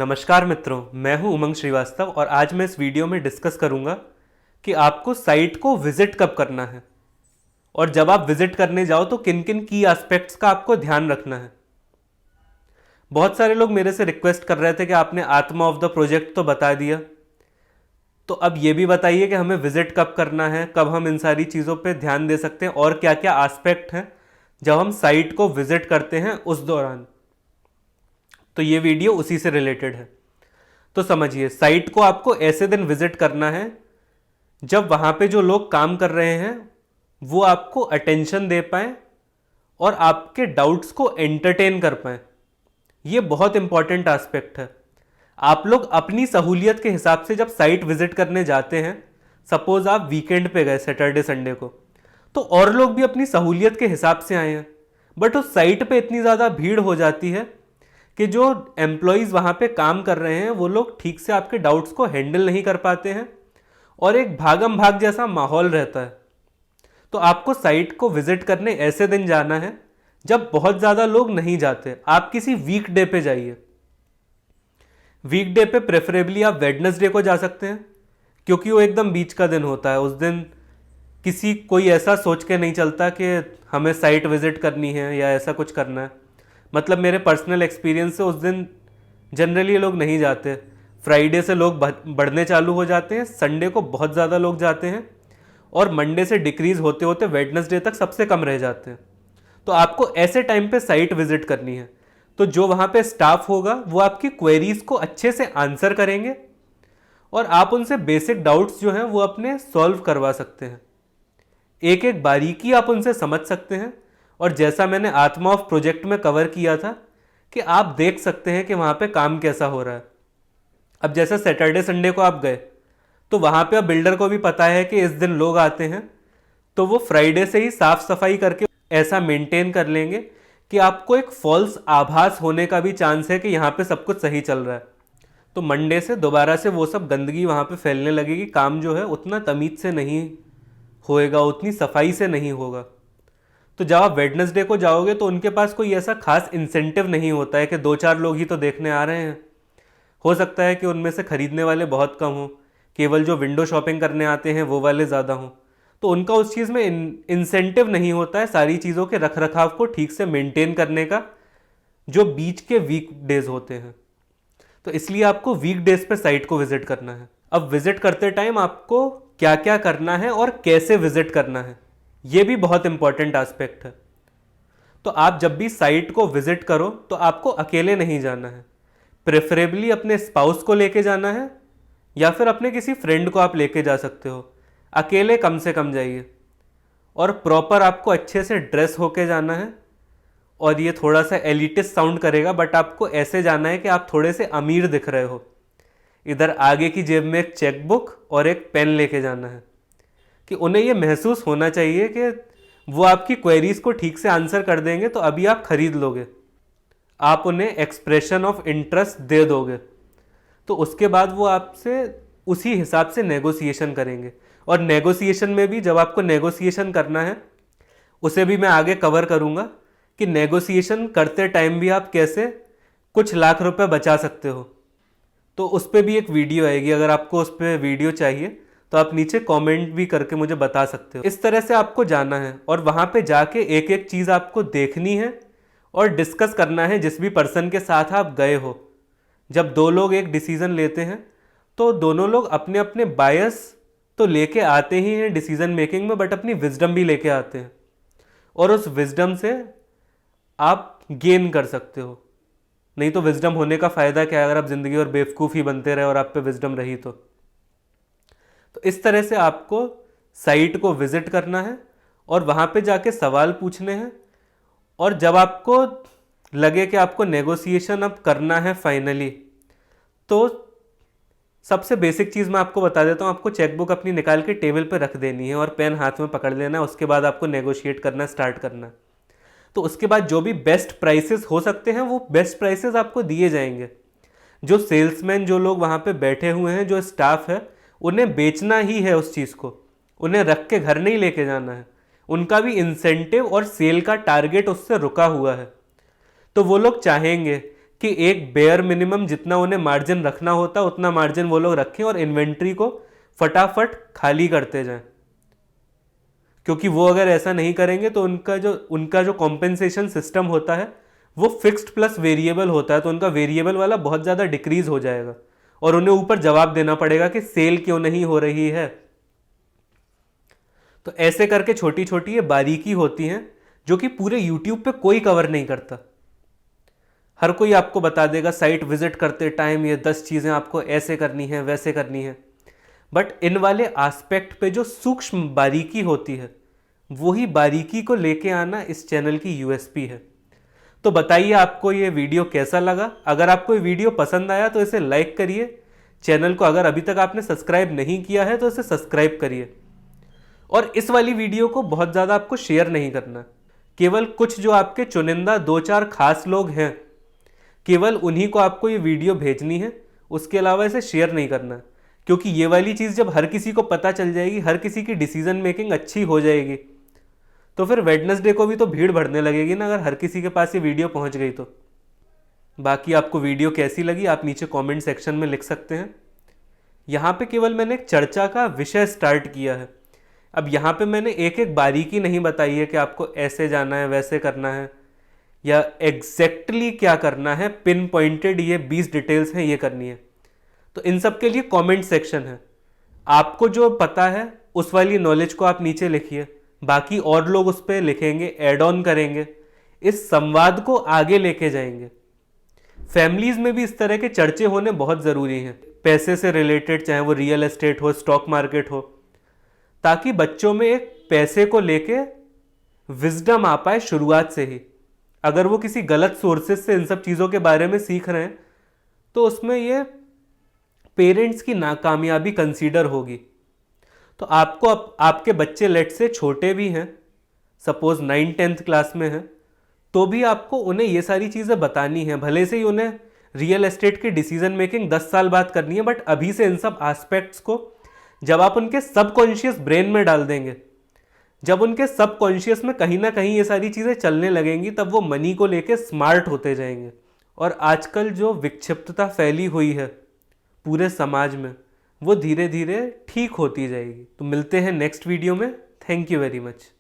नमस्कार मित्रों, मैं हूं उमंग श्रीवास्तव और आज मैं इस वीडियो में डिस्कस करूंगा कि आपको साइट को विजिट कब करना है और जब आप विजिट करने जाओ तो किन किन की एस्पेक्ट्स का आपको ध्यान रखना है। बहुत सारे लोग मेरे से रिक्वेस्ट कर रहे थे कि आपने आत्मा ऑफ द प्रोजेक्ट तो बता दिया, तो अब ये भी बताइए कि हमें विजिट कब करना है, कब हम इन सारी चीज़ों पे ध्यान दे सकते हैं और क्या क्या एस्पेक्ट हैं जब हम साइट को विजिट करते हैं उस दौरान। तो ये वीडियो उसी से रिलेटेड है। तो समझिए, साइट को आपको ऐसे दिन विजिट करना है जब वहां पे जो लोग काम कर रहे हैं वो आपको अटेंशन दे पाए और आपके डाउट्स को एंटरटेन कर पाए। ये बहुत इंपॉर्टेंट एस्पेक्ट है। आप लोग अपनी सहूलियत के हिसाब से जब साइट विजिट करने जाते हैं, सपोज आप वीकेंड पे गए सैटरडे संडे को, तो और लोग भी अपनी सहूलियत के हिसाब से आए हैं, बट उस साइट पे इतनी ज़्यादा भीड़ हो जाती है कि जो एम्प्लॉयज़ वहाँ पे काम कर रहे हैं वो लोग ठीक से आपके डाउट्स को हैंडल नहीं कर पाते हैं और एक भागम भाग जैसा माहौल रहता है। तो आपको साइट को विजिट करने ऐसे दिन जाना है जब बहुत ज़्यादा लोग नहीं जाते। आप किसी वीकडे पे जाइए। वीकडे पे प्रेफरेबली आप वेडनेसडे को जा सकते हैं क्योंकि वो एकदम बीच का दिन होता है। उस दिन कोई ऐसा सोच के नहीं चलता कि हमें साइट विजिट करनी है या ऐसा कुछ करना है। मतलब मेरे पर्सनल एक्सपीरियंस से उस दिन जनरली लोग नहीं जाते। फ्राइडे से लोग बढ़ने चालू हो जाते हैं, संडे को बहुत ज़्यादा लोग जाते हैं और मंडे से डिक्रीज़ होते होते वेडनेसडे तक सबसे कम रह जाते हैं। तो आपको ऐसे टाइम पे साइट विजिट करनी है, तो जो वहाँ पे स्टाफ होगा वो आपकी क्वेरीज को अच्छे से आंसर करेंगे और आप उनसे बेसिक डाउट्स जो हैं वो अपने सॉल्व करवा सकते हैं। एक एक बारीकी आप उनसे समझ सकते हैं और जैसा मैंने आत्मा ऑफ प्रोजेक्ट में कवर किया था कि आप देख सकते हैं कि वहाँ पे काम कैसा हो रहा है। अब जैसे सैटरडे संडे को आप गए तो वहाँ पे अब बिल्डर को भी पता है कि इस दिन लोग आते हैं, तो वो फ्राइडे से ही साफ सफाई करके ऐसा मेंटेन कर लेंगे कि आपको एक फॉल्स आभास होने का भी चांस है कि यहाँ पे सब कुछ सही चल रहा है। तो मंडे से दोबारा से वो सब गंदगी वहाँ पे फैलने लगेगी। काम जो है उतना तमीज से नहीं होएगा, उतनी सफाई से नहीं होगा। तो जब आप वेडनेसडे को जाओगे तो उनके पास कोई ऐसा खास इंसेंटिव नहीं होता है कि दो चार लोग ही तो देखने आ रहे हैं। हो सकता है कि उनमें से खरीदने वाले बहुत कम हों, केवल जो विंडो शॉपिंग करने आते हैं वो वाले ज़्यादा हों। तो उनका उस चीज़ में इंसेंटिव नहीं होता है सारी चीज़ों के रख रखाव को ठीक से मेंटेन करने का, जो बीच के वीक डेज होते हैं। तो इसलिए आपको वीक डेज पे साइट को विजिट करना है। अब विजिट करते टाइम आपको क्या क्या करना है और कैसे विजिट करना है, ये भी बहुत इंपॉर्टेंट एस्पेक्ट है। तो आप जब भी साइट को विजिट करो तो आपको अकेले नहीं जाना है। प्रेफरेबली अपने स्पाउस को लेके जाना है या फिर अपने किसी फ्रेंड को आप लेके जा सकते हो। अकेले कम से कम जाइए और प्रॉपर आपको अच्छे से ड्रेस होके जाना है। और ये थोड़ा सा एलिटिस्ट साउंड करेगा, बट आपको ऐसे जाना है कि आप थोड़े से अमीर दिख रहे हो। इधर आगे की जेब में एक चेक बुक और एक पेन लेके जाना है कि उन्हें ये महसूस होना चाहिए कि वो आपकी क्वेरीज को ठीक से आंसर कर देंगे तो अभी आप खरीद लोगे। आप उन्हें एक्सप्रेशन ऑफ इंटरेस्ट दे दोगे तो उसके बाद वो आपसे उसी हिसाब से नेगोशिएशन करेंगे। और नेगोशिएशन में भी जब आपको नेगोशिएशन करना है, उसे भी मैं आगे कवर करूंगा कि नेगोशिएशन करते टाइम भी आप कैसे कुछ लाख रुपए बचा सकते हो। तो उस पर भी एक वीडियो आएगी। अगर आपको उस पर वीडियो चाहिए तो आप नीचे कमेंट भी करके मुझे बता सकते हो। इस तरह से आपको जाना है और वहाँ पे जाके एक एक चीज़ आपको देखनी है और डिस्कस करना है जिस भी पर्सन के साथ आप गए हो। जब दो लोग एक डिसीज़न लेते हैं तो दोनों लोग अपने अपने बायस तो लेके आते ही हैं डिसीज़न मेकिंग में, बट अपनी विजडम भी लेके आते हैं और उस विजडम से आप गेन कर सकते हो। नहीं तो विजडम होने का फ़ायदा क्या है अगर आप ज़िंदगी और बेवकूफ़ ही बनते रहे और आप पे विजडम रही तो इस तरह से आपको साइट को विजिट करना है और वहाँ पे जाके सवाल पूछने हैं। और जब आपको लगे कि आपको नेगोशिएशन अब करना है फाइनली, तो सबसे बेसिक चीज़ मैं आपको बता देता हूँ। आपको चेकबुक अपनी निकाल के टेबल पे रख देनी है और पेन हाथ में पकड़ लेना है। उसके बाद आपको नेगोशिएट करना स्टार्ट करना है। तो उसके बाद जो भी बेस्ट प्राइसेस हो सकते हैं वो बेस्ट प्राइसेस आपको दिए जाएंगे। जो सेल्समैन, जो लोग वहाँ पे बैठे हुए हैं, जो स्टाफ है, उन्हें बेचना ही है उस चीज़ को, उन्हें रख के घर नहीं लेके जाना है। उनका भी इंसेंटिव और सेल का टारगेट उससे रुका हुआ है। तो वो लोग चाहेंगे कि एक बेयर मिनिमम जितना उन्हें मार्जिन रखना होता है उतना मार्जिन वो लोग रखें और इन्वेंट्री को फटाफट खाली करते जाएं, क्योंकि वो अगर ऐसा नहीं करेंगे तो उनका जो कॉम्पेंसेशन सिस्टम होता है वो फिक्स्ड प्लस वेरिएबल होता है, तो उनका वेरिएबल वाला बहुत ज़्यादा डिक्रीज हो जाएगा और उन्हें ऊपर जवाब देना पड़ेगा कि सेल क्यों नहीं हो रही है। तो ऐसे करके छोटी छोटी ये बारीकी होती हैं जो कि पूरे यूट्यूब पे कोई कवर नहीं करता। हर कोई आपको बता देगा साइट विजिट करते टाइम ये 10 चीज़ें आपको ऐसे करनी है वैसे करनी है, बट इन वाले एस्पेक्ट पे जो सूक्ष्म बारीकी होती है वही बारीकी को लेके आना इस चैनल की यूएसपी है। तो बताइए आपको ये वीडियो कैसा लगा। अगर आपको ये वीडियो पसंद आया तो इसे लाइक करिए, चैनल को अगर अभी तक आपने सब्सक्राइब नहीं किया है तो इसे सब्सक्राइब करिए, और इस वाली वीडियो को बहुत ज़्यादा आपको शेयर नहीं करना। केवल कुछ जो आपके चुनिंदा 2-4 खास लोग हैं, केवल उन्हीं को आपको ये वीडियो भेजनी है, उसके अलावा इसे शेयर नहीं करना, क्योंकि ये वाली चीज़ जब हर किसी को पता चल जाएगी, हर किसी की डिसीजन मेकिंग अच्छी हो जाएगी, तो फिर वेडनेसडे को भी तो भीड़ बढ़ने लगेगी ना, अगर हर किसी के पास ये वीडियो पहुंच गई तो। बाकी आपको वीडियो कैसी लगी आप नीचे कमेंट सेक्शन में लिख सकते हैं। यहाँ पे केवल मैंने एक चर्चा का विषय स्टार्ट किया है। अब यहाँ पे मैंने एक एक बारीकी नहीं बताई है कि आपको ऐसे जाना है वैसे करना है या एग्जैक्टली क्या करना है, पिन पॉइंटेड ये 20 डिटेल्स हैं ये करनी है। तो इन सब के लिए कमेंट सेक्शन है, आपको जो पता है उस वाली नॉलेज को आप नीचे लिखिए, बाकी और लोग उस पर लिखेंगे, ऐड ऑन करेंगे, इस संवाद को आगे लेके जाएंगे। फैमिलीज में भी इस तरह के चर्चे होने बहुत ज़रूरी हैं, पैसे से रिलेटेड, चाहे वो रियल एस्टेट हो, स्टॉक मार्केट हो, ताकि बच्चों में एक पैसे को लेके विजडम आ पाए शुरुआत से ही। अगर वो किसी गलत सोर्सेज से इन सब चीज़ों के बारे में सीख रहे हैं तो उसमें ये पेरेंट्स की नाकामयाबी कंसीडर होगी। तो आपको आपके बच्चे लेट से छोटे भी हैं, सपोज 9-10th क्लास में हैं, तो भी आपको उन्हें ये सारी चीज़ें बतानी है। भले से ही उन्हें रियल एस्टेट की डिसीजन मेकिंग 10 साल बाद करनी है, बट अभी से इन सब एस्पेक्ट्स को जब आप उनके सबकॉन्शियस ब्रेन में डाल देंगे, जब उनके सबकॉन्शियस में कहीं ना कहीं ये सारी चीज़ें चलने लगेंगी, तब वो मनी को लेके स्मार्ट होते जाएंगे। और आजकल जो विक्षिप्तता फैली हुई है पूरे समाज में, वो धीरे धीरे ठीक होती जाएगी। तो मिलते हैं नेक्स्ट वीडियो में। Thank you very much.